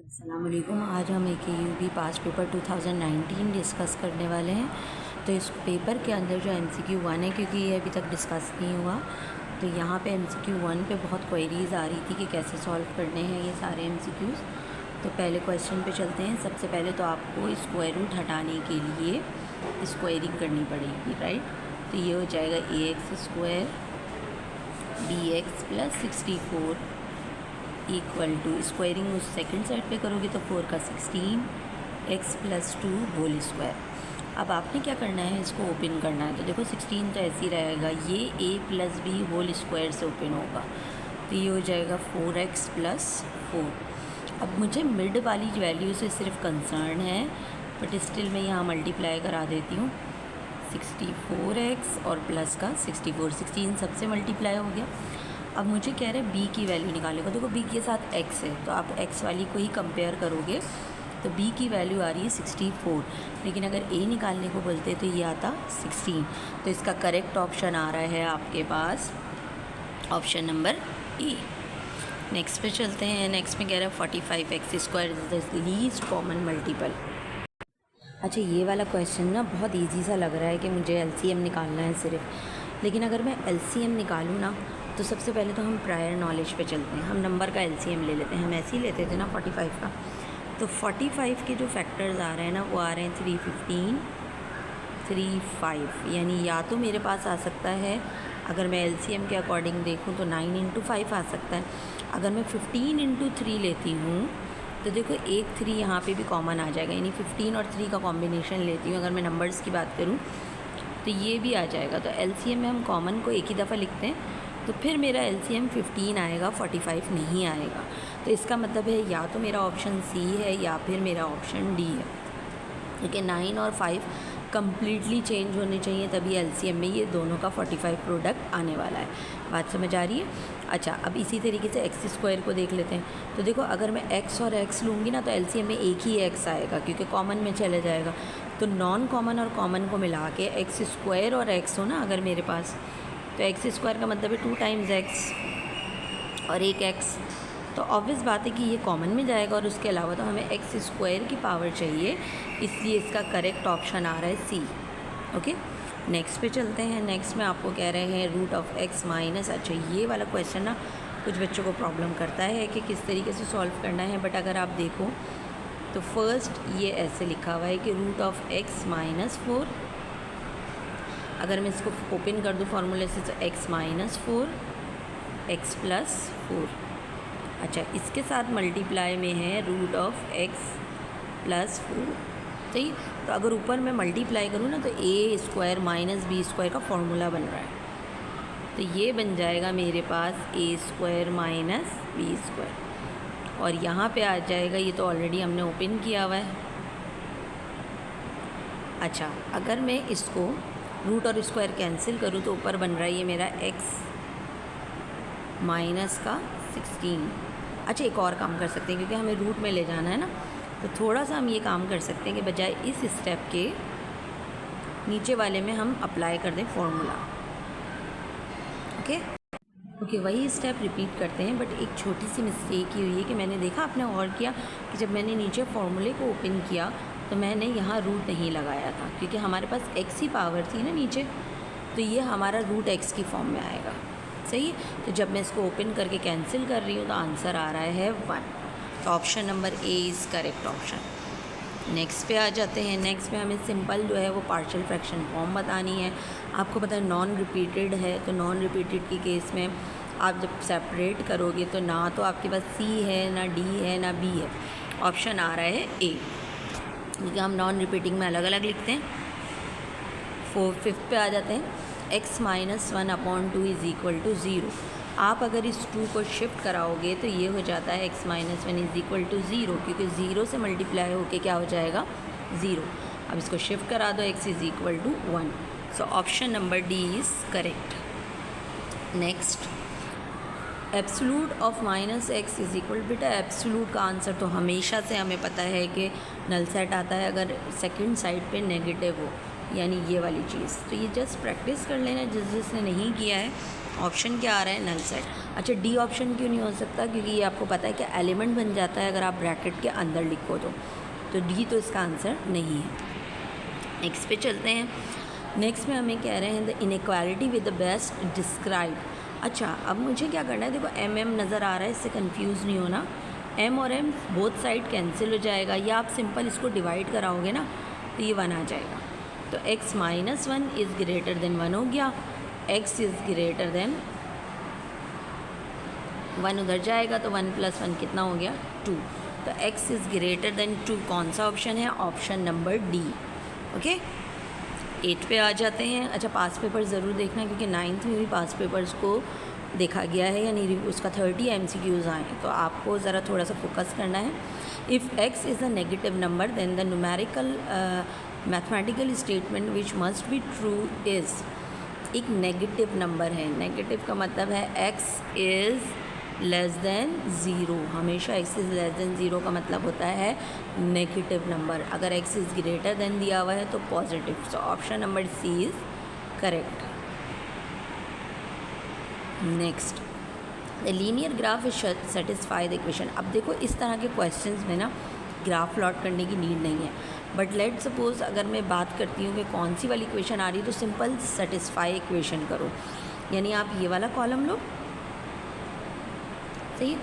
अस्सलाम वालेकुम। आज हम एक यूपी पास पेपर 2019 डिस्कस करने वाले हैं। तो इस पेपर के अंदर जो MCQ 1 है, क्योंकि ये अभी तक डिस्कस नहीं हुआ, तो यहाँ पे MCQ 1 पे बहुत क्वेरीज़ आ रही थी कि कैसे सॉल्व करने हैं ये सारे MCQs। तो पहले क्वेश्चन पे चलते हैं। सबसे पहले तो आपको स्क्वायर रूट हटाने के लिए स्क्वायरिंग करनी पड़ेगी, राइट। तो ये हो जाएगा ax² bx + 64 equal to squaring उस सेकंड साइड पे करोगे तो 4 का 16 x + 2 होल स्क्वायर। अब आपने क्या करना है, इसको ओपन करना है। तो देखो 16 तो ऐसे ही रहेगा, ये a + b होल स्क्वायर से ओपन होगा, तो ये हो जाएगा 4x + 4। अब मुझे मिड वाली वैल्यू से सिर्फ कंसर्न है, बट स्टिल मैं यहाँ मल्टीप्लाई करा देती हूँ। 64x और प्लस का 64, 16 सबसे मल्टीप्लाई हो गया। अब मुझे कह रहे हैं b की वैल्यू निकालने को। देखो b के साथ x है, तो आप x वाली को ही कंपेयर करोगे, तो b की वैल्यू आ रही है 64। लेकिन अगर a निकालने को बोलते तो ये आता 16। तो इसका करेक्ट ऑप्शन आ रहा है आपके पास ऑप्शन नंबर ए। नेक्स्ट पे चलते हैं। नेक्स्ट में कह रहा है 45x² is the least common multiple. अच्छा, ये वाला क्वेश्चन ना बहुत इजी सा लग रहा है कि मुझे LCM निकालना है सिर्फ। लेकिन अगर मैं LCM निकालूँ ना, तो सबसे पहले तो हम प्रायर नॉलेज पे चलते हैं। हम नंबर का LCM ले लेते हैं। हम ऐसे ही लेते थे ना 45 का। तो 45 के जो फैक्टर्स आ रहे हैं ना, वो आ रहे हैं 315, 35। यानी या तो मेरे पास आ सकता है, अगर मैं LCM के अकॉर्डिंग देखूँ तो 9 × 5 आ सकता है। अगर मैं 15 × 3 लेती हूँ तो देखो एक 3 यहाँ पे भी कॉमन आ जाएगा, यानी 15 और 3 का कॉम्बिनेशन लेती हूँ अगर मैं नंबर्स की बात करूँ तो ये भी आ जाएगा। तो LCM में हम कॉमन को एक ही दफ़ा लिखते हैं, तो फिर मेरा LCM 15 आएगा, 45 नहीं आएगा। तो इसका मतलब है या तो मेरा ऑप्शन C है या फिर मेरा ऑप्शन D है, क्योंकि 9 और 5 कम्प्लीटली चेंज होने चाहिए, तभी LCM में ये दोनों का 45 प्रोडक्ट आने वाला है। बात समझ आ रही है? अच्छा, अब इसी तरीके से x² को देख लेते हैं। तो देखो अगर मैं x और x लूँगी ना, तो LCM में एक ही x आएगा, क्योंकि कॉमन में चले जाएगा। तो नॉन कॉमन और कॉमन को मिला के x² और x हो ना अगर मेरे पास, तो x² का मतलब है 2 टाइम्स x और एक x। तो ऑब्वियस बात है कि ये कॉमन में जाएगा, और उसके अलावा तो हमें x² की पावर चाहिए, इसलिए इसका करेक्ट ऑप्शन आ रहा है C। ओके, नेक्स्ट पे चलते हैं। नेक्स्ट में आपको कह रहे हैं √(x-). अच्छा, ये वाला क्वेश्चन ना कुछ बच्चों को प्रॉब्लम करता है कि किस तरीके से सॉल्व करना है, बट अगर आप देखो तो फर्स्ट ये ऐसे लिखा हुआ है कि √(x-4). अगर मैं इसको ओपन कर दूँ फार्मूले से, तो x-4 x + 4। अच्छा, इसके साथ मल्टीप्लाई में है √(x + 4). सही। तो अगर ऊपर मैं मल्टीप्लाई करूँ ना, तो a² - b² का फॉर्मूला बन रहा है, तो ये बन जाएगा मेरे पास a² - b², और यहाँ पे आ जाएगा, ये तो ऑलरेडी हमने ओपन किया हुआ है। अच्छा, अगर मैं इसको रूट और स्क्वायर कैंसिल करूँ तो ऊपर बन रहा है ये मेरा x - 16। अच्छा, एक और काम कर सकते हैं, क्योंकि हमें रूट में ले जाना है ना, तो थोड़ा सा हम ये काम कर सकते हैं कि बजाय इस स्टेप के नीचे वाले में हम अप्लाई कर दें फॉर्मूला। ओके, वही स्टेप रिपीट करते हैं, बट एक छोटी सी मिस्टेक ही हुई है कि मैंने देखा आपने और किया कि जब मैंने नीचे फॉर्मूले को ओपन किया तो मैंने यहाँ रूट नहीं लगाया था, क्योंकि हमारे पास x ही पावर थी ना नीचे, तो ये हमारा √x की फॉर्म में आएगा। सही है। तो जब मैं इसको ओपन करके कैंसिल कर रही हूँ तो आंसर आ रहा है 1। तो option number A is correct option. Next पे आ जाते हैं। नेक्स्ट में हमें सिंपल जो है वो पार्शियल फ्रैक्शन फॉर्म बतानी है। आपको पता है नॉन रिपीटेड है, तो नॉन रिपीटेड के केस में आप जब सेपरेट करोगे तो ना तो आपके पास C है, ना D है, ना B है। ऑप्शन आ रहा है A, क्योंकि हम नॉन रिपीटिंग में अलग अलग लिखते हैं। 5th पे आ जाते हैं। x - 1/2 = 0। आप अगर इस 2 को शिफ्ट कराओगे तो ये हो जाता है x - 1 = 0, क्योंकि 0 से मल्टीप्लाई होके क्या हो जाएगा 0। अब इसको शिफ्ट करा दो, x = 1। So option number D is correct. Next, absolute of -x = बेटा एब्सोल्यूट का आंसर तो हमेशा से हमें पता है कि नल सेट आता है अगर सेकंड साइड पे नेगेटिव हो, यानी ये वाली चीज़। तो ये जस्ट प्रैक्टिस कर लेना जिसने नहीं किया है, ऑप्शन क्या आ रहा है? Null set. अच्छा, डी ऑप्शन क्यों नहीं हो सकता? क्योंकि ये आपको पता है कि एलिमेंट बन जाता है अगर आप ब्रैकेट के अंदर लिखो तो डी तो इसका आंसर नहीं है। नेक्स्ट पे चलते हैं। नेक्स्ट में हमें कह रहे हैं the inequality with the best describe. अच्छा, अब मुझे क्या करना है? देखो एम नज़र आ रहा है, इससे कंफ्यूज नहीं होना। एम और एम बोथ साइड कैंसिल हो जाएगा, या आप सिंपल इसको डिवाइड कराओगे ना तो ये 1 आ जाएगा। तो x minus 1 is greater then 1 हो गया, x इज़ ग्रेटर देन 1 उधर जाएगा तो 1 + 1 कितना हो गया? 2। तो x इज़ ग्रेटर देन 2 कौन सा ऑप्शन है? Option number D. ओके, 8 पे आ जाते हैं। अच्छा, पास पेपर ज़रूर देखना क्योंकि 9th में भी पास पेपर्स को देखा गया है, यानी उसका 30 MCQs आए हैं, तो आपको ज़रा थोड़ा सा फोकस करना है। If x is a negative number then the numerical mathematical statement which must be true is. एक नेगेटिव नंबर है, नेगेटिव का मतलब है x इज़ लेस देन 0। हमेशा x इज़ लेस देन 0 का मतलब होता है नेगेटिव नंबर। अगर x इज़ ग्रेटर देन दिया हुआ है तो positive. So option number C is correct. Next, the linear graph is satisfy the equation. अब देखो इस तरह के क्वेश्चंस में ना ग्राफ प्लॉट करने की नीड नहीं है, बट लेट सपोज अगर मैं बात करती हूँ कि कौन सी वाली इक्वेशन आ रही है तो सिंपल सेटिस्फाई इक्वेशन करो, यानी आप ये वाला कॉलम लो, सही है,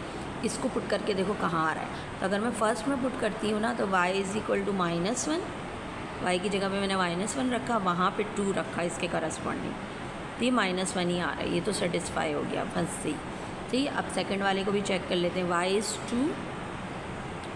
इसको पुट करके देखो कहाँ आ रहा है। तो अगर मैं फर्स्ट में पुट करती हूँ ना तो y is equal to -1, y की जगह पे मैंने -1 रखा, वहाँ पे 2 रखा इसके करस्पॉन्डिंग, तो ये -1 ही आ रहा है, ये तो सेटिस्फाई हो गया फर्स्ट से ही। ठीक है, अब सेकंड वाले को भी चेक कर लेते हैं। y इज़ 2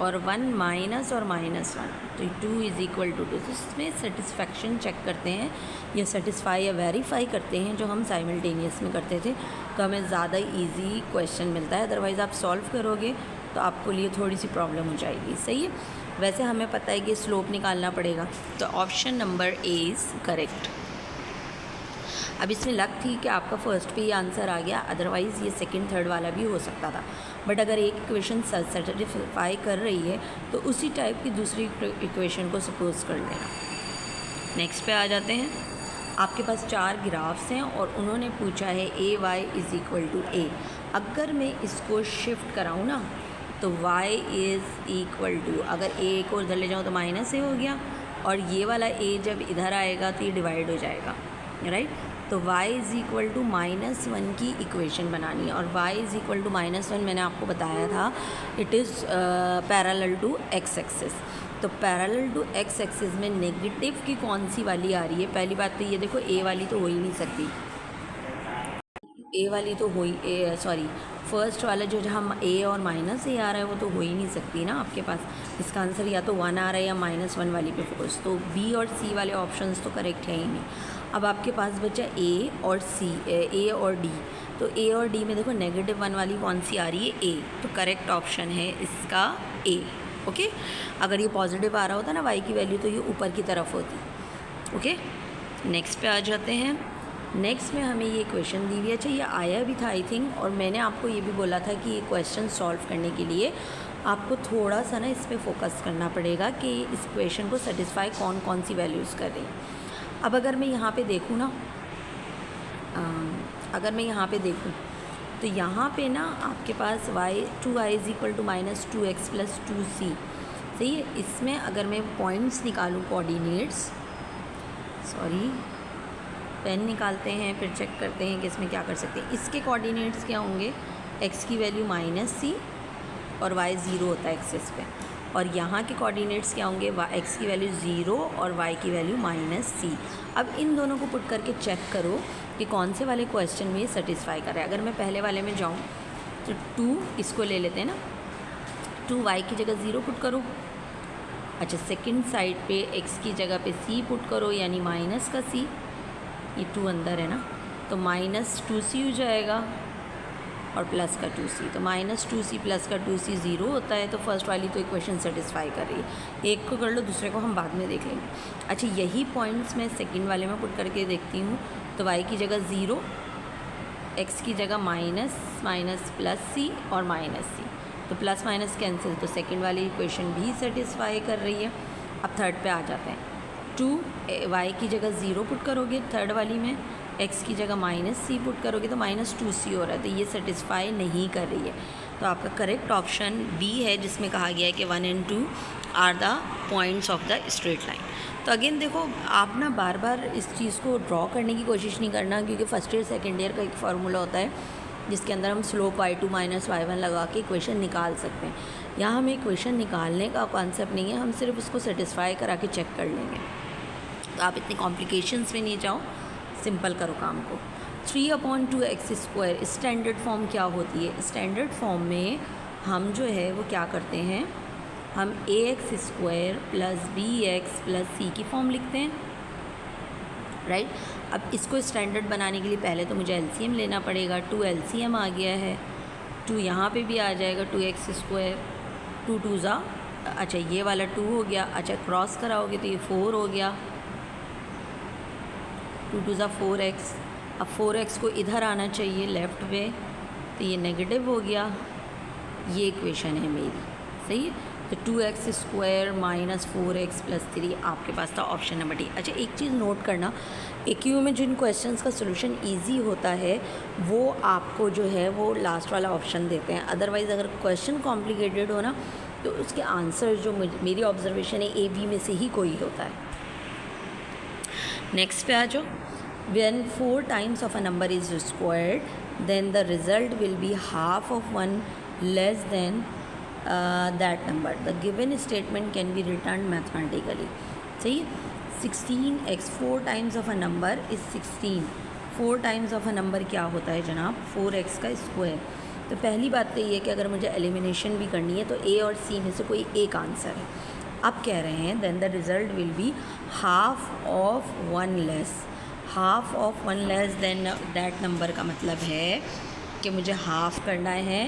और 1 माइनस और -1, तो 2 इज़ इक्वल टू 2। तो इसमें सेटिस्फैक्शन चेक करते हैं या सेटिस्फाई या वेरीफाई करते हैं, जो हम साइमल्टेनियस में करते थे, तो हमें ज़्यादा इजी क्वेश्चन मिलता है। अदरवाइज़ आप सॉल्व करोगे तो आपको लिए थोड़ी सी प्रॉब्लम हो जाएगी। सही है, वैसे हमें पता है कि स्लोप निकालना पड़ेगा, तो option number A is correct. अब इसमें लक थी कि आपका फर्स्ट पे ही आंसर आ गया, अदरवाइज़ ये सेकंड थर्ड वाला भी हो सकता था। बट अगर एक इक्वेशन सेटिस्फाई कर रही है तो उसी टाइप की दूसरी इक्वेशन को सपोज कर लेना। नेक्स्ट पे आ जाते हैं। आपके पास 4 ग्राफ्स हैं और उन्होंने पूछा है ए वाई इज़ इक्वल टू ए। अगर मैं इसको शिफ्ट कराऊँ ना तो y इज़ इक्वल टू, अगर a को इधर ले जाऊँ तो -a हो गया, और ये वाला a जब इधर आएगा तो ये डिवाइड हो जाएगा, राइट। तो y इज़ इक्वल टू -1 की इक्वेशन बनानी है, और y इज़ इक्वल टू -1 मैंने आपको बताया था it is parallel to x axis. तो पैरेलल टू x एक्सिस में नेगेटिव की कौन सी वाली आ रही है? पहली बात तो ये देखो, a वाली तो हो ही नहीं सकती, a वाली तो हो ही सॉरी फर्स्ट वाला जो जहाँ a और -a आ रहा है वो तो हो ही नहीं सकती ना आपके पास। इसका आंसर या तो 1 आ रहा है या -1 वाली पे फोकस, तो b और c वाले ऑप्शंस तो करेक्ट है ही नहीं। अब आपके पास बचा a और c, a और d। तो a और d में देखो -1 वाली कौन सी आ रही है? a, तो करेक्ट ऑप्शन है इसका a। ओके, अगर ये पॉजिटिव आ रहा होता ना y की वैल्यू तो ये ऊपर की तरफ होती। ओके, नेक्स्ट पे आ जाते हैं। नेक्स्ट में हमें ये क्वेश्चन दी हुई है। अच्छा, ये आया भी था आई थिंक, और मैंने आपको ये भी बोला था कि ये क्वेश्चन सॉल्व करने के लिए आपको थोड़ा सा ना इस पर फोकस करना पड़ेगा कि इस क्वेश्चन को सेटिस्फाई कौन कौन सी वैल्यूज़ कर रही हैं। अब अगर मैं यहाँ पे देखूँ ना, अगर मैं यहाँ पे देखूँ तो यहाँ पे ना आपके पास y is equal to -2x + 2c, सही है। इसमें अगर मैं पॉइंट्स निकालूँ, कोऑर्डिनेट्स, सॉरी पेन निकालते हैं फिर चेक करते हैं कि इसमें क्या कर सकते हैं। इसके कोऑर्डिनेट्स क्या होंगे? x की वैल्यू -c और y 0 होता है एक्सिस पे, और यहाँ के कोऑर्डिनेट्स क्या होंगे? x की वैल्यू 0 और y की वैल्यू -c। अब इन दोनों को पुट करके चेक करो कि कौन से वाले क्वेश्चन में सेटिस्फाई कर रहा है। अगर मैं पहले वाले में जाऊँ तो 2 इसको ले लेते हैं ना, 2 y की जगह 0 पुट करो। अच्छा, सेकंड साइड पे x की जगह पे c पुट करो, यानी माइनस का c, ये 2 अंदर है ना, तो -2c हो जाएगा और प्लस का 2c, तो -2c प्लस का 2c 0 होता है। तो फर्स्ट वाली तो इक्वेशन सेटिस्फाई कर रही है। एक को कर लो, दूसरे को हम बाद में देख लेंगे। अच्छा, यही पॉइंट्स मैं सेकंड वाले में पुट करके देखती हूँ, तो y की जगह 0, x की जगह माइनस प्लस c और -c, तो प्लस माइनस कैंसिल, तो सेकंड वाली इक्वेशन भी सेटिस्फाई कर रही है। अब थर्ड पे आ जाते हैं। 2 y की जगह 0 पुट करोगे थर्ड वाली में, x की जगह -c पुट करोगे तो -2c हो रहा है, तो ये सेटिस्फाई नहीं कर रही है। तो आपका करेक्ट ऑप्शन बी है, जिसमें कहा गया है कि 1 and 2 are the points of the straight line. तो अगेन देखो, आप ना बार बार इस चीज़ को ड्रॉ करने की कोशिश नहीं करना, क्योंकि फर्स्ट ईयर सेकेंड ईयर का एक फार्मूला होता है जिसके अंदर हम स्लोप y2 - y1 लगा के इक्वेशन निकाल सकते हैं। यहाँ हमें इक्वेशन निकालने का कॉन्सेप्ट नहीं है, हम सिर्फ उसको सेटिस्फाई करा के चेक कर लेंगे। तो आप इतने कॉम्प्लिकेशंस में नहीं जाओ, सिंपल करो काम को। 3/2x² स्टैंडर्ड फॉर्म क्या होती है? स्टैंडर्ड फॉर्म में हम जो है वो क्या करते हैं, हम ax² + bx + c की फॉर्म लिखते हैं, राइट। अब इसको स्टैंडर्ड बनाने के लिए पहले तो मुझे एलसीएम लेना पड़ेगा। 2 एलसीएम आ गया है, 2 यहाँ पे भी आ जाएगा, 2x², 2 2 ज़ा, अच्छा ये वाला 2 हो गया, अच्छा क्रॉस कराओगे तो ये 4 हो गया, 2 2 ज़ा 4x। अब 4x को इधर आना चाहिए लेफ़्ट में, तो ये नेगेटिव हो गया। ये इक्वेशन है मेरी, सही है। तो 2x² - 4x + 3 आपके पास था ऑप्शन नंबर डी। अच्छा एक चीज़ नोट करना, AQ में जिन क्वेश्चंस का सोल्यूशन इजी होता है वो आपको जो है वो लास्ट वाला ऑप्शन देते हैं। अदरवाइज़ अगर क्वेश्चन कॉम्प्लिकेटेड हो ना तो उसके आंसर जो मेरी ऑब्जर्वेशन है A B में से ही कोई होता है। नेक्स्ट पे आ जाओ। When 4 times of a number is squared, then the result will be half of 1 less than that number. The given statement can be returned mathematically. सही है। 16x 4 times of a number is 16. 4 times of a number क्या होता है जनाब? 4x का square. तो पहली बात तो ये है कि अगर मुझे एलिमिनेशन भी करनी है तो A और C में से कोई एक आंसर है। अब कह रहे हैं then the result will be half of 1 less. Half of 1 less than that number का मतलब है कि मुझे हाफ करना है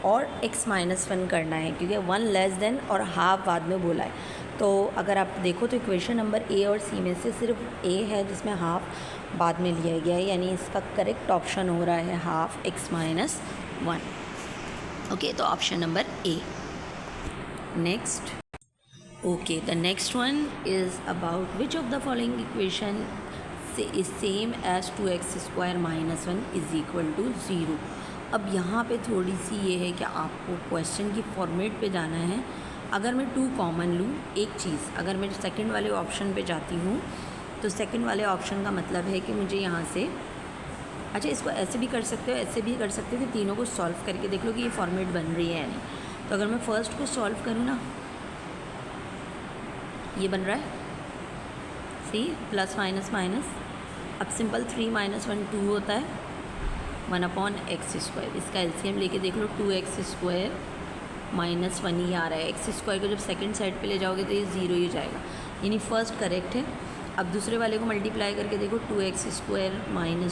और x - 1 करना है, क्योंकि 1 लेस देन और हाफ बाद में बोला है। तो अगर आप देखो तो इक्वेशन नंबर A और C में से सिर्फ A है जिसमें हाफ बाद में लिया गया है, यानी इसका करेक्ट ऑप्शन हो रहा है हाफ x - 1। ओके, तो option number A। Next, okay, the next one is about which of the following equation is same as 2x² - 1 = 0। अब यहाँ पे थोड़ी सी ये है कि आपको क्वेश्चन की फॉर्मेट पे जाना है। अगर मैं 2 कॉमन लूँ, एक चीज़ अगर मैं सेकंड वाले ऑप्शन पे जाती हूँ तो सेकंड वाले ऑप्शन का मतलब है कि मुझे यहाँ से, अच्छा इसको ऐसे भी कर सकते हो, ऐसे भी कर सकते हो कि तीनों को सॉल्व करके देख लो कि ये फॉर्मेट बन रही है या नहीं। तो अगर मैं फ़र्स्ट को सॉल्व करूँ ना, ये बन रहा है, सी प्लस माइनस माइनस। अब सिंपल 3 - 1 2 होता है, 1/x²। इसका एलसीएम लेके देख लो, 2x² - 1 ही आ रहा है। x² को जब सेकंड साइड पे ले जाओगे तो ये 0 ही जाएगा, यानी फर्स्ट करेक्ट है। अब दूसरे वाले को मल्टीप्लाई करके देखो, 2x²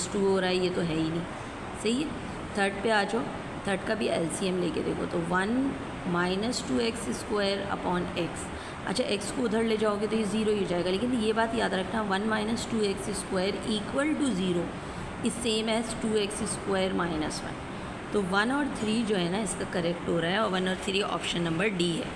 - 2 हो रहा है, ये तो है ही नहीं, सही है। थर्ड पे आ जाओ, थर्ड का भी एलसीएम लेके देखो तो 1 - 2x² x। अच्छा x को उधर ले जाओगे तो ये 0 ही जाएगा, लेकिन ये बात याद रखना 1 - 2x² = 0 is same as 2x² - 1। तो 1 और 3 जो है ना इसका करेक्ट हो रहा है, और 1 और 3 ऑप्शन नंबर डी है।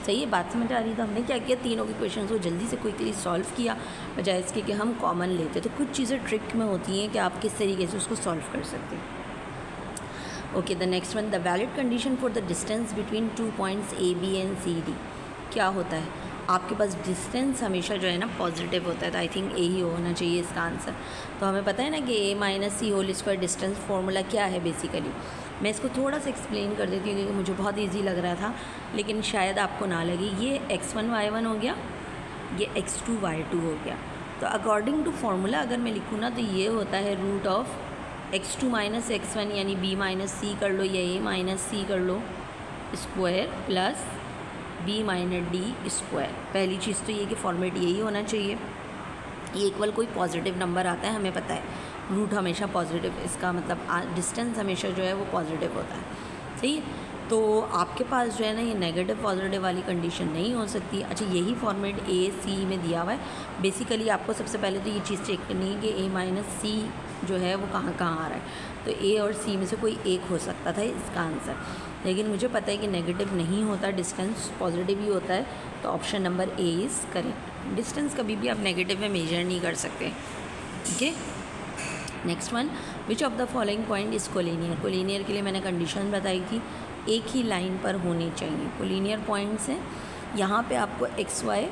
सही है, बात समझ आ रही है। तो हमने क्या किया, तीनों के क्वेश्चन को जल्दी से क्विकली सॉल्व किया, बजाय इसके कि हम कॉमन लेते। तो कुछ चीज़ें ट्रिक में होती हैं कि आप किस तरीके से उसको सॉल्व कर सकते हैं। Okay, the next one, the valid condition for the distance between 2 points AB and CD क्या होता है? आपके पास डिस्टेंस हमेशा जो है ना पॉजिटिव होता है, तो आई थिंक ए ही होना चाहिए इसका आंसर। तो हमें पता है ना कि A - C² डिस्टेंस फार्मूला क्या है बेसिकली। मैं इसको थोड़ा सा एक्सप्लेन कर देती हूँ क्योंकि मुझे बहुत इजी लग रहा था, लेकिन शायद आपको ना लगे। ये x1 y1 हो गया, ये x2 y2 हो गया। तो अकॉर्डिंग टू फार्मूला अगर मैं लिखूँ ना तो ये होता है x2 - x1 यानी B - C कर लो या A - C कर लो स्क्वायर प्लस B - D²। पहली चीज़ तो ये कि फॉर्मेट यही होना चाहिए। ये इक्वल कोई पॉजिटिव नंबर आता है, हमें पता है रूट हमेशा पॉजिटिव, इसका मतलब डिस्टेंस हमेशा जो है वो पॉजिटिव होता है, सही है। तो आपके पास जो है ना ये नेगेटिव पॉजिटिव वाली कंडीशन नहीं हो सकती। अच्छा यही फॉर्मेट AC में दिया हुआ है। बेसिकली आपको सबसे पहले तो ये चीज़ चेक करनी है कि A - C जो है वो कहाँ कहाँ आ रहा है। तो A और C में से कोई एक हो सकता था इसका आंसर, लेकिन मुझे पता है कि नेगेटिव नहीं होता, डिस्टेंस पॉजिटिव ही होता है। तो option number A is correct. Distance कभी भी आप नेगेटिव में मेजर नहीं कर सकते, ठीक है। Next one, which of the following point is collinear. Collinear के लिए मैंने कंडीशन बताई थी, एक ही लाइन पर होनी चाहिए। कोलिनियर पॉइंट्स हैं, यहाँ पे आपको एक्स वाई,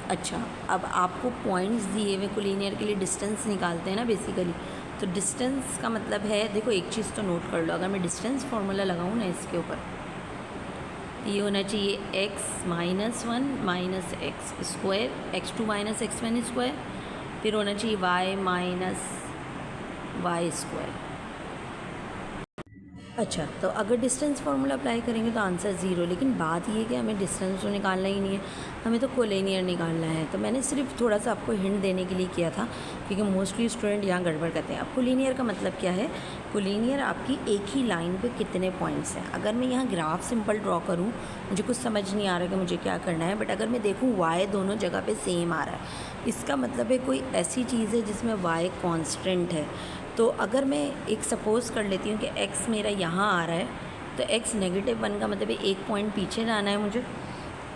अच्छा अब आपको पॉइंट्स दिए हुए कोलिनियर के लिए डिस्टेंस निकालते हैं ना बेसिकली, तो डिस्टेंस का मतलब है, देखो एक चीज़ तो नोट कर लो, अगर मैं डिस्टेंस फार्मूला लगाऊँ ना इसके ऊपर, ये होना चाहिए x minus one minus x square, x2 minus x1 square, फिर होना चाहिए y माइनस वाई स्क्वायर। अच्छा, तो अगर डिस्टेंस फार्मूला अप्लाई करेंगे तो आंसर ज़ीरो, लेकिन बात ये है कि हमें डिस्टेंस तो निकालना ही नहीं है, हमें तो कोलिनियर निकालना है। तो मैंने सिर्फ थोड़ा सा आपको हिंट देने के लिए किया था, क्योंकि मोस्टली स्टूडेंट यहाँ गड़बड़ करते हैं। अब कोलिनियर का मतलब क्या है, कोलिनियर आपकी एक ही लाइन पे कितने पॉइंट्स हैं। अगर मैं यहाँ ग्राफ सिंपल ड्रॉ करूँ, मुझे कुछ समझ नहीं आ रहा कि मुझे क्या करना है, बट अगर मैं देखूँ वाई दोनों जगह पर सेम आ रहा है, इसका मतलब है कोई ऐसी चीज़ है जिसमें वाई कॉन्स्टेंट है। तो अगर मैं एक सपोज़ कर लेती हूँ कि x मेरा यहाँ आ रहा है, तो x -1 का मतलब है एक पॉइंट पीछे जाना है मुझे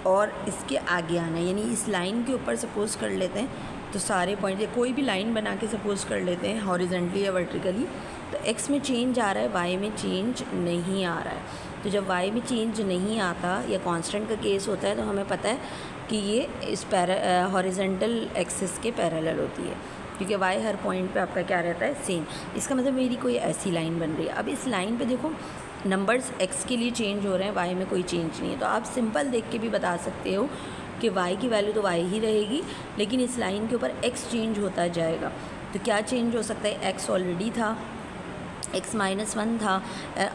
और इसके आगे आना है, यानी इस लाइन के ऊपर सपोज़ कर लेते हैं, तो सारे पॉइंट या कोई भी लाइन बना के सपोज़ कर लेते हैं हॉरिजेंटली या वर्टिकली, तो x में चेंज आ रहा है, y में चेंज नहीं आ रहा है। तो जब y में चेंज नहीं आता या कांस्टेंट का केस होता है, तो हमें पता है कि ये इस हॉरिजेंटल एक्सिस के पैरेलल होती है, क्योंकि y हर पॉइंट पे आपका क्या रहता है, सेम। इसका मतलब मेरी कोई ऐसी लाइन बन रही है। अब इस लाइन पे देखो नंबर्स x के लिए चेंज हो रहे हैं, y में कोई चेंज नहीं है, तो आप सिंपल देख के भी बता सकते हो कि y की वैल्यू तो y ही रहेगी, लेकिन इस लाइन के ऊपर x चेंज होता जाएगा। तो क्या चेंज हो सकता है, x ऑलरेडी था, x -1 था,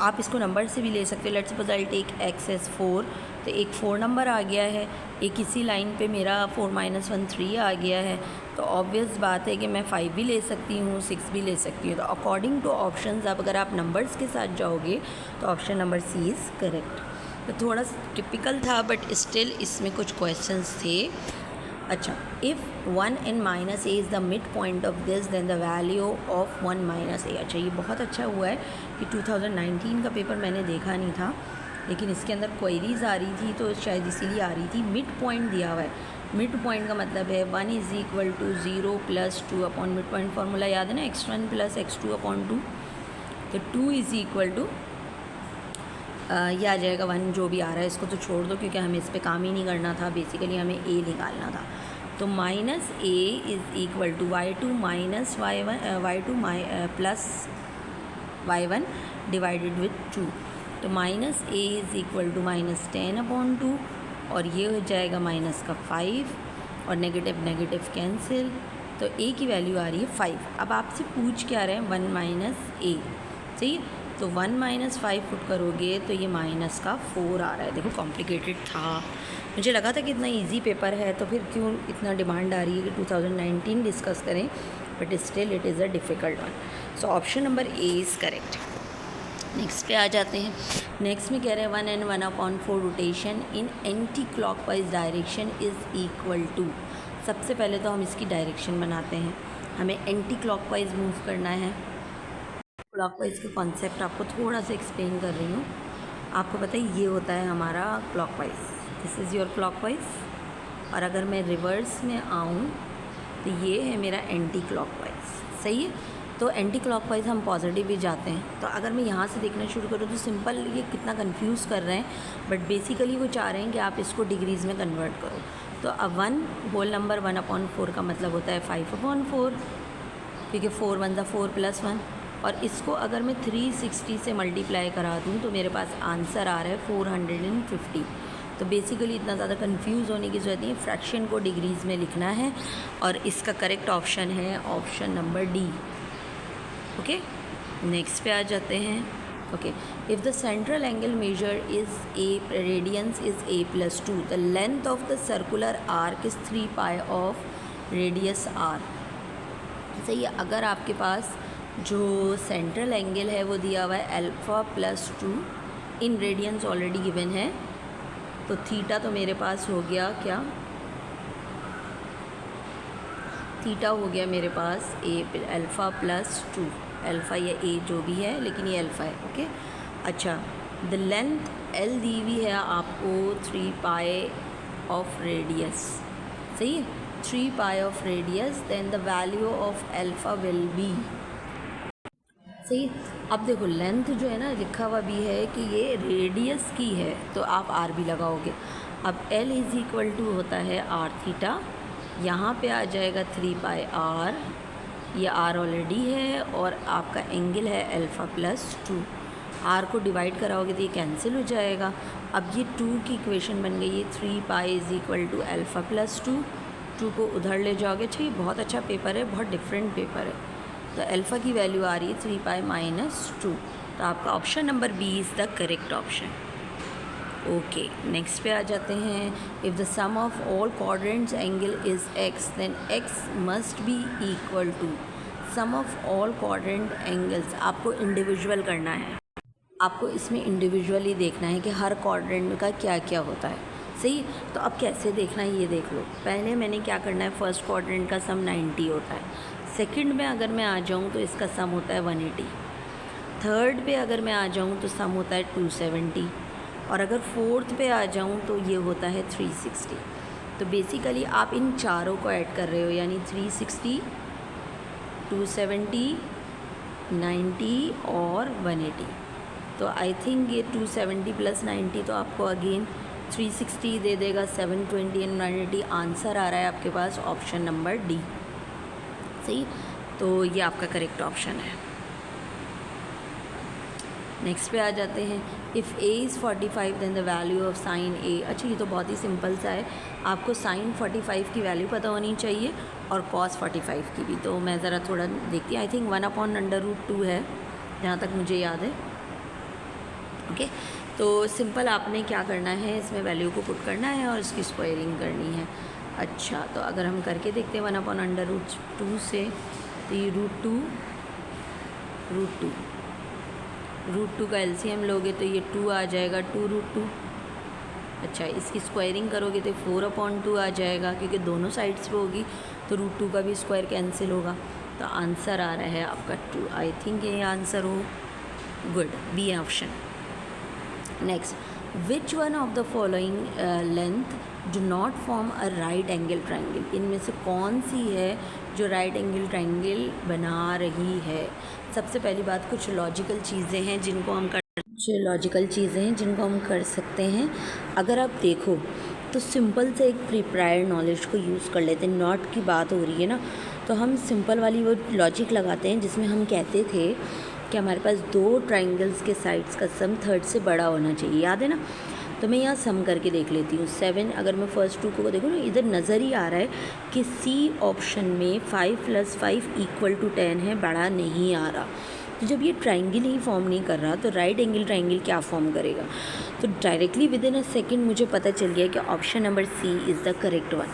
आप इसको नंबर से भी ले सकते हो। Let's suppose I take x as 4, तो एक 4 नंबर आ गया है, एक इसी लाइन पे मेरा 4 - 1 3 आ गया है, तो ऑब्वियस बात है कि मैं 5 भी ले सकती हूँ, 6 भी ले सकती हूँ। तो अकॉर्डिंग टू ऑप्शंस, अब अगर आप नंबर्स के साथ जाओगे तो option number C is correct. तो थोड़ा टिपिकल था, बट स्टिल इसमें कुछ क्वेश्चंस थे। अच्छा, if 1 and -a is the mid point of this, then the value of 1 - a। अच्छा, ये बहुत अच्छा हुआ है कि 2019 का पेपर मैंने देखा नहीं था, लेकिन इसके अंदर क्वेरीज आ रही थी, तो शायद इसीलिए आ रही थी। मिड पॉइंट दिया हुआ है, मिड पॉइंट का मतलब है 1 = 0 + 2 अपॉन मिड पॉइंट फार्मूला याद है ना, x1 + x2 अपॉन 2, तो 2 = ये आ जाएगा 1, जो भी आ रहा है इसको तो छोड़ दो, क्योंकि हमें इस पर काम ही नहीं करना था, बेसिकली हमें a निकालना था। तो -a = y2 - y1 + y1 divided with 2, तो -a = -10/2, और ये हो जाएगा माइनस का 5, और नेगेटिव नेगेटिव कैंसिल, तो a की वैल्यू आ रही है 5। अब आपसे पूछ क्या रहे हैं, 1 - a, सही है। तो 1 - 5 पुट करोगे तो ये माइनस का 4 आ रहा है। देखो कॉम्प्लिकेटेड था, मुझे लगा था कि इतना इजी पेपर है, तो फिर क्यों इतना डिमांड आ रही है कि 2019 डिस्कस करें, but still it is a difficult one. So option number A is correct. Next पे आ जाते हैं। नेक्स्ट में कह रहे हैं 1 and 1/4 rotation in anti clockwise direction is equal to. सबसे पहले तो हम इसकी डायरेक्शन बनाते हैं, हमें एंटी क्लॉकवाइज मूव करना है। क्लॉकवाइज का कॉन्सेप्ट आपको थोड़ा सा एक्सप्लेन कर रही हूँ। आपको पता है ये होता है हमारा clockwise, this is your clockwise, और अगर मैं रिवर्स में आऊँ तो ये है मेरा एंटी क्लॉकवाइज, सही है। तो एंटी क्लॉकवाइज हम पॉजिटिव भी जाते हैं। तो अगर मैं यहाँ से देखना शुरू करूँ तो सिंपल, ये कितना कंफ्यूज कर रहे हैं, बट बेसिकली वो चाह रहे हैं कि आप इसको डिग्रीज़ में कन्वर्ट करो। तो अब 1 होल नंबर 1/4 का मतलब होता है 5/4, क्योंकि 4 1 4 + 1, और इसको अगर मैं 360 से मल्टीप्लाई करा दूँ तो मेरे पास आंसर आ रहा है 450। तो बेसिकली इतना ज़्यादा कंफ्यूज होने की ज़रूरत नहीं है, फ्रैक्शन को डिग्रीज़ में लिखना है, और इसका करेक्ट ऑप्शन है option number D. Okay, next पे आ जाते हैं। Okay, if the central angle measure is a, radians is a + 2, the length of the circular arc is 3 pi of radius r। सही है। अगर आपके पास जो सेंट्रल एंगल है वो दिया हुआ है अल्फ़ा + 2, इन रेडियंस ऑलरेडी गिवन है, तो थीटा तो मेरे पास हो गया क्या, थीटा हो गया मेरे पास अल्फ़ा + 2, अल्फ़ा या a जो भी है, लेकिन ये अल्फ़ा है। ओके, अच्छा, द लेंथ l दी हुई है आपको 3 पाई ऑफ रेडियस, सही है, 3 pi of radius, then the value of alpha will be सही। अब देखो लेंथ जो है ना लिखा हुआ भी है कि ये रेडियस की है, तो आप आर भी लगाओगे। अब एल इज़ इक्वल टू होता है आर थीटा, यहाँ पे आ जाएगा 3 पाई आर, ये आर ऑलरेडी है, और आपका एंगल है अल्फ़ा प्लस 2। आर को डिवाइड कराओगे तो ये कैंसिल हो जाएगा। अब ये 2 की इक्वेशन बन गई है 3 pi is equal to alpha plus 2। 2 को उधर ले जाओगे। अच्छा, ये बहुत अच्छा पेपर है, बहुत डिफरेंट पेपर है। तो अल्फ़ा की वैल्यू आ रही है 3 पाई माइनस 2। तो आपका option number B is the correct option. Okay, next पे आ जाते हैं। If the sum of all quadrants angle is X, then X must be equal to sum of all quadrant angles. आपको individual करना है, आपको इसमें इंडिविजुअली देखना है कि हर क्वाड्रेंट का क्या क्या होता है। सही। तो अब कैसे देखना है ये देख लो। पहले मैंने क्या करना है, फर्स्ट क्वाड्रेंट का सम 90 होता है। सेकंड में अगर मैं आ जाऊँ तो इसका सम होता है 180। थर्ड पे अगर मैं आ जाऊँ तो सम होता है 270, और अगर फोर्थ पे आ जाऊँ तो ये होता है 360। तो बेसिकली आप इन चारों को ऐड कर रहे हो, यानी 360, 270, 90 और 180। तो आई थिंक ये 270 प्लस 90 तो आपको अगेन 360 दे देगा, 720 एंड 180। आंसर आ रहा है आपके पास ऑप्शन नंबर डी। सही। तो ये आपका करेक्ट ऑप्शन है। नेक्स्ट पे आ जाते हैं। If a is 45 then the value of sine a। अच्छा, ये तो बहुत ही सिंपल सा है। आपको साइन 45 की वैल्यू पता होनी चाहिए और कॉस 45 की भी। तो मैं ज़रा थोड़ा देखती हूँ। आई थिंक 1/√2 है, जहाँ तक मुझे याद है। ओके, तो सिंपल आपने क्या करना है, इसमें वैल्यू को पुट करना है और इसकी स्क्वायरिंग करनी है। अच्छा, तो अगर हम करके देखते हैं 1/√2 से, तो ये √2 का एलसीएम लोगे तो ये 2 आ जाएगा, 2√2। अच्छा, इसकी स्क्वायरिंग करोगे तो 4/2 आ जाएगा, क्योंकि दोनों साइड्स पे होगी तो √2 का भी स्क्वायर कैंसिल होगा। तो आंसर आ रहा है आपका 2। आई थिंक ये आंसर हो। Good, B option. Next, which one of the following length do not form a right angle triangle. इनमें से कौन सी है जो राइट एंगल ट्राइंगल बना रही है। सबसे पहली बात, कुछ लॉजिकल चीज़ें हैं जिनको हम कर सकते हैं। अगर आप देखो तो सिंपल से एक प्री-प्रायर नॉलेज को यूज़ कर लेते हैं। नॉट की बात हो रही है ना, तो हम सिंपल वाली वो लॉजिक लगाते हैं जिसमें हम कहते थे कि हमारे पास 2 ट्राइंगल्स के साइड्स का सम थर्ड से बड़ा होना चाहिए, याद है ना। तो मैं यहाँ सम करके देख लेती हूँ। 7, अगर मैं फर्स्ट 2 को देखूँ ना, इधर नज़र ही आ रहा है कि सी ऑप्शन में 5 + 5 = 10 है, बड़ा नहीं आ रहा। तो जब ये ट्राइंगल ही फॉर्म नहीं कर रहा तो राइट एंगल ट्राइंगल क्या फॉर्म करेगा। तो directly within a second मुझे पता चल गया कि option number C is the correct one.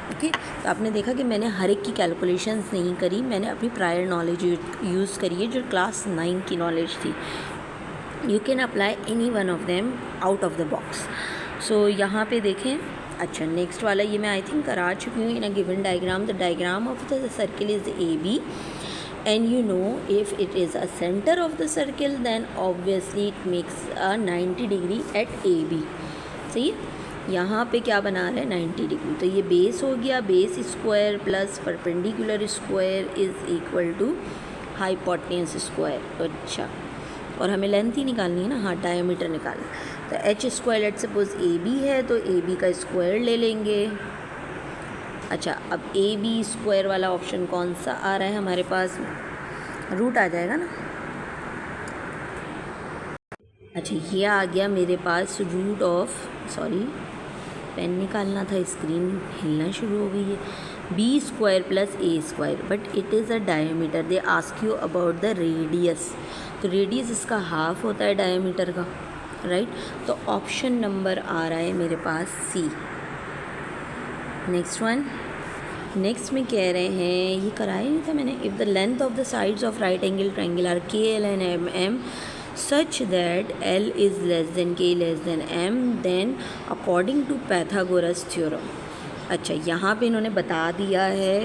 Okay, तो आपने देखा कि मैंने हर एक की कैलकुलेशंस नहीं करी, मैंने अपनी प्रायर नॉलेज यूज़ करी है जो क्लास 9 की नॉलेज थी। You can apply any one of them out of the box. So यहाँ पे देखें। अच्छा, नेक्स्ट वाला ये मैं आई थिंक करा चुकी हूँ। In a given diagram, the diagram of the circle is AB, and you know if it is a center of the circle then obviously it makes a 90 degree at AB। सही है। यहाँ पे क्या बना रहा है 90 डिग्री। तो ये बेस हो गया, base square plus perpendicular square is equal to hypotenuse square. अच्छा, और हमें लेंथ ही निकालनी है ना। हाँ, डायमीटर निकालना। तो h² लेट सपोज AB है तो AB का स्क्वायर ले लेंगे। अच्छा, अब AB² वाला ऑप्शन कौन सा आ रहा है हमारे पास, रूट आ जाएगा ना। अच्छा, ये आ गया मेरे पास रूट ऑफ, सॉरी पेन निकालना था, स्क्रीन हिलना शुरू हो गई है। B² + A², but it is a diameter. They ask you about the radius. तो रेडियस इसका हाफ होता है डायमीटर का, राइट। तो ऑप्शन नंबर आ रहा है मेरे पास C। नेक्स्ट वन, नेक्स्ट में कह रहे हैं, ये कराया नहीं था मैंने। इफ़ द लेंथ ऑफ द साइड्स ऑफ राइट एंगल ट्राइंगल आर KL and MM such that L is less than K less than M, then according to Pythagoras theorem। अच्छा, यहाँ पे इन्होंने बता दिया है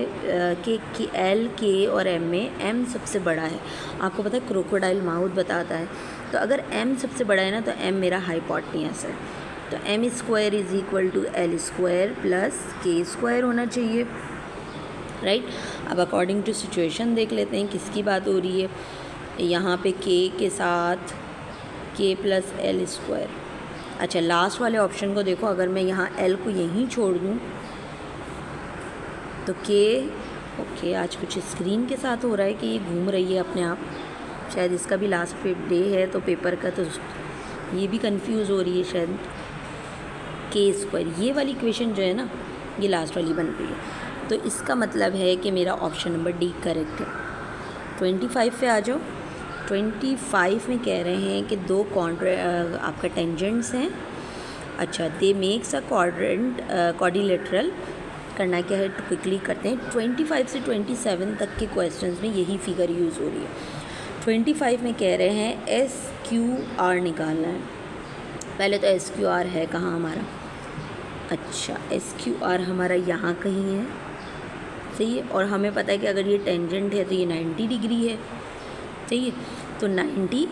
कि L, K और M में M सबसे बड़ा है। आपको पता है क्रोकोडाइल माउथ बताता है। तो अगर M सबसे बड़ा है ना तो M मेरा हाइपोटेन्यूज है। तो M² is equal to L² + K² होना चाहिए, राइट। अब अकॉर्डिंग टू सिचुएशन देख लेते हैं किसकी बात हो रही है। यहाँ पे k के साथ k प्लस एल स्क्वायर। अच्छा लास्ट वाले ऑप्शन को देखो, अगर मैं यहाँ l को यहीं छोड़ दूँ तो k, ओके आज कुछ स्क्रीन के साथ हो रहा है कि ये घूम रही है अपने आप, शायद इसका भी लास्ट डे है तो पेपर का, तो ये भी कंफ्यूज हो रही है शायद। k स्क्वायर ये वाली इक्वेशन जो है ना, ये लास्ट वाली बन रही है, तो इसका मतलब है कि मेरा ऑप्शन नंबर डी करेक्ट है। 25 पे आ जाओ। 25 में कह रहे हैं कि दो आपका टेंजेंट्स हैं। अच्छा दे मेक्स अ क्वाड्रिलेटरल। करना क्या है तो क्विकली करते हैं। 25 से 27 तक के क्वेश्चंस में यही फिगर यूज़ हो रही है। 25 में कह रहे हैं एस क्यू आर निकालना है। पहले तो एस क्यू आर है कहाँ हमारा, अच्छा एस क्यू आर हमारा यहाँ कहीं है, सही है। और हमें पता है कि अगर ये टेंजेंट है तो ये 90 डिग्री है, सही है। तो 90,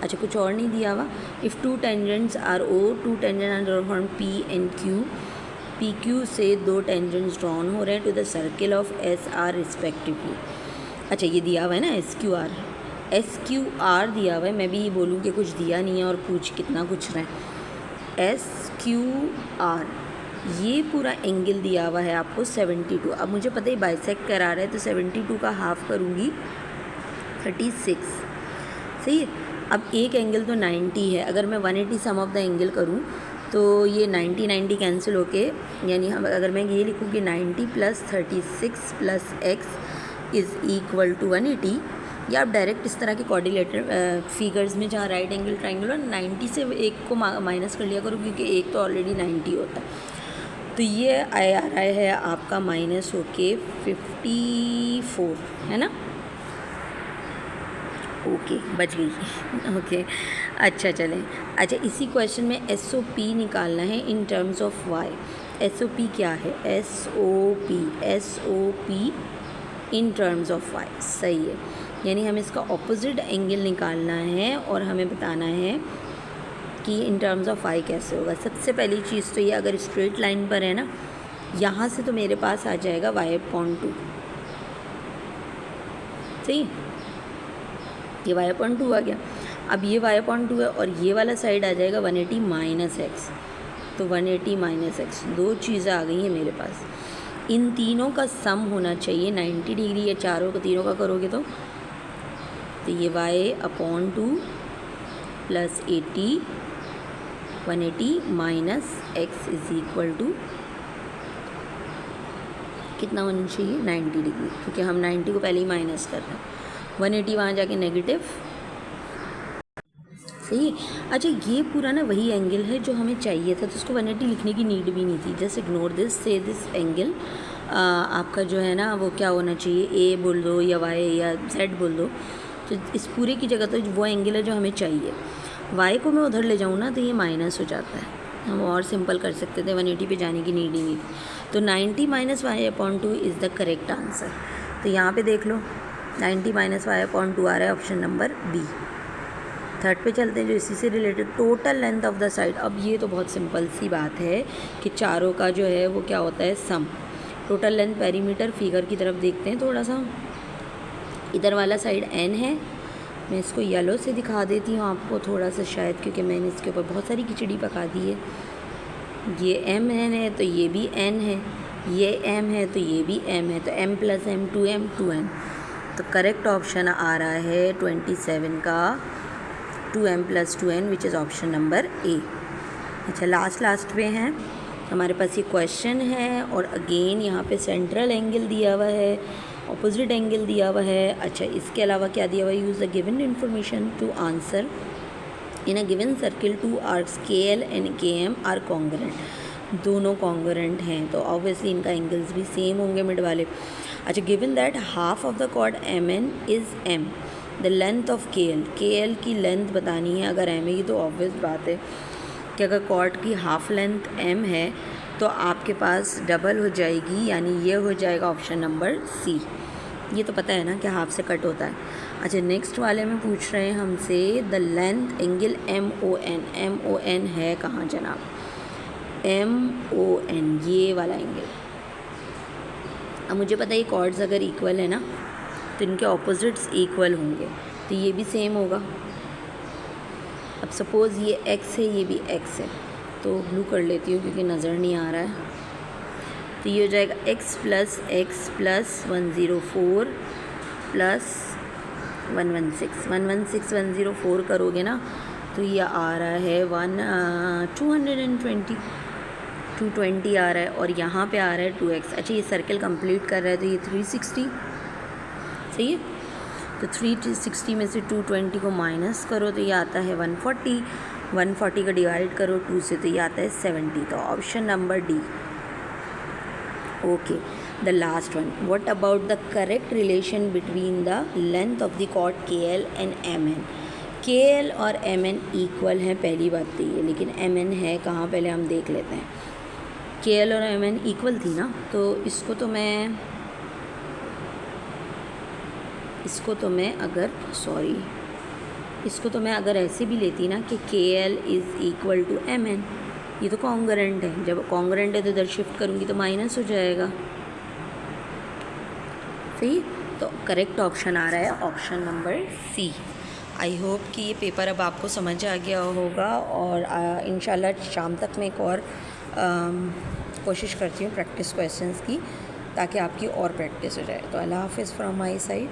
अच्छा कुछ और नहीं दिया हुआ। If two tangents are O, two tangent are from P and Q, P Q से दो टेंजेंट्स ड्रॉन हो रहे हैं to the circle of S R respectively. अच्छा ये दिया हुआ है ना S Q R, S Q R दिया हुआ है। मैं भी ये बोलूँ कि कुछ दिया नहीं है और पूछ कितना कुछ रहा है। एस क्यू आर ये पूरा एंगल दिया हुआ है आपको 72। अब मुझे पता है बाइसेक्ट करा रहा है तो 72 का हाफ करूँगी 36, सही है। अब एक एंगल तो 90 है, अगर मैं 180 सम ऑफ द एंगल करूँ तो ये 90 कैंसिल होके, यानी हम अगर मैं ये लिखूँ कि 90 plus 36 plus X is equal to 180, या आप डायरेक्ट इस तरह के कोऑर्डिनेटर फिगर्स में जहाँ राइट एंगल ट्रायंगल और 90 से एक को माइनस कर लिया करो, क्योंकि एक तो ऑलरेडी 90 होता है। तो ये आ रहा है आपका माइनस होके 54, है ना, ओके बच गई ओके। अच्छा चलें, अच्छा इसी क्वेश्चन में एस ओ पी निकालना है in terms of Y. S O P क्या है, S O P in terms of Y, सही है। यानी हमें इसका ऑपोजिट एंगल निकालना है और हमें बताना है कि इन टर्म्स ऑफ वाई कैसे होगा। सबसे पहली चीज़ तो ये, अगर स्ट्रेट लाइन पर है ना, यहाँ से तो मेरे पास आ जाएगा y/2, सही, ये y/2 आ गया। अब ये y/2 है और ये वाला साइड आ जाएगा 180 माइनस एक्स, तो 180 माइनस एक्स, दो चीज़ें आ गई हैं मेरे पास। इन तीनों का सम होना चाहिए 90 डिग्री, या चारों को तीनों का करोगे तो ये y/2 plus 80 180 minus X is equal to कितना होना चाहिए 90 डिग्री, क्योंकि हम 90 को पहले ही माइनस कर रहे हैं। 180 वहाँ जाके नेगेटिव, सही। अच्छा ये पूरा ना वही एंगल है जो हमें चाहिए था, तो उसको 180 लिखने की नीड भी नहीं थी। जस्ट इग्नोर दिस, से दिस एंगल आपका जो है ना वो क्या होना चाहिए, ए बोल दो या वाई या जेड बोल दो, तो इस पूरे की जगह तो वो एंगल है जो हमें चाहिए। वाई को मैं उधर ले जाऊँ ना तो ये माइनस हो जाता है, हम और सिंपल कर सकते थे, 180 पे जाने की नीड ही नहीं थी। तो 90 minus y/2 is the correct answer. तो यहाँ पे देख लो 90 माइनस y/2 आ रहा है, ऑप्शन नंबर बी। थर्ड पे चलते हैं जो इसी से related, total length of the side. अब ये तो बहुत सिंपल सी बात है कि चारों का जो है वो क्या होता है, सम। टोटल लेंथ पेरीमीटर, फिगर की तरफ देखते हैं थोड़ा सा। इधर वाला साइड n है, मैं इसको येलो से दिखा देती हूँ आपको थोड़ा सा शायद, क्योंकि मैंने इसके ऊपर बहुत सारी खिचड़ी पका दी है। ये m है तो ये भी n है, ये m है तो ये भी m है, तो m plus m 2m 2n। तो करेक्ट ऑप्शन आ रहा है 27 का 2m plus 2n, which is option number A. अच्छा लास्ट पे हैं हमारे पास ये क्वेश्चन है, और अगेन यहाँ पे सेंट्रल एंगल दिया हुआ है, ऑपोजिट एंगल दिया हुआ है। अच्छा इसके अलावा क्या दिया हुआ है, use the given information to answer in a given circle two arcs KL and KM are congruent. दोनों कॉन्ग्रुएंट हैं तो ऑब्वियसली इनका एंगल्स भी सेम होंगे मिड वाले। अच्छा given that half of the chord MN is M, the length of KL की length बतानी है। अगर M है तो ऑब्वियस बात है कि अगर कॉर्ड की हाफ लेंथ M है तो आपके पास डबल हो जाएगी, यानी ये हो जाएगा ऑप्शन नंबर सी। ये तो पता है ना कि हाफ से कट होता है। अच्छा नेक्स्ट वाले में पूछ रहे हैं हमसे द लेंथ एंगल MON है कहाँ जनाब, MON ये वाला एंगल। अब मुझे पता है ये कॉर्ड्स अगर इक्वल है ना तो तो इनके ऑपोजिट्स इक्वल होंगे, तो ये भी सेम होगा। अब सपोज़ ये x है, ये भी x है, तो ब्लू कर लेती हूँ क्योंकि नज़र नहीं आ रहा है। तो ये हो जाएगा x + 104 + 116 104 करोगे ना तो ये आ रहा है 220 आ रहा है, और यहाँ पे आ रहा है 2x। अच्छा, ये सर्कल कंप्लीट कर रहा है तो ये 360 सही है। तो 360 में से 220 को माइनस करो तो ये आता है 140, 140 का डिवाइड करो 2 से तो ये आता है 70। तो option number D. Okay, the last one, what about the correct relation between the length of the chord KL and MN। KL और MN इक्वल हैं, पहली बात तो ये, लेकिन MN है कहाँ पहले हम देख लेते हैं। KL और MN इक्वल थी ना, तो इसको तो मैं अगर ऐसे भी लेती ना कि KL is equal to MN, ये तो कॉन्ग्रुएंट है। जब कॉन्ग्रुएंट है तो इधर शिफ्ट करूँगी तो माइनस हो जाएगा, सही। तो करेक्ट ऑप्शन आ रहा है option number C. I hope कि ये पेपर अब आपको समझ आ गया होगा, और इंशाल्लाह शाम तक मैं एक और कोशिश करती हूँ प्रैक्टिस क्वेश्चंस की, ताकि आपकी और प्रैक्टिस हो जाए। तो अल्लाह हाफ़िज़ फ्रॉम माई साइड।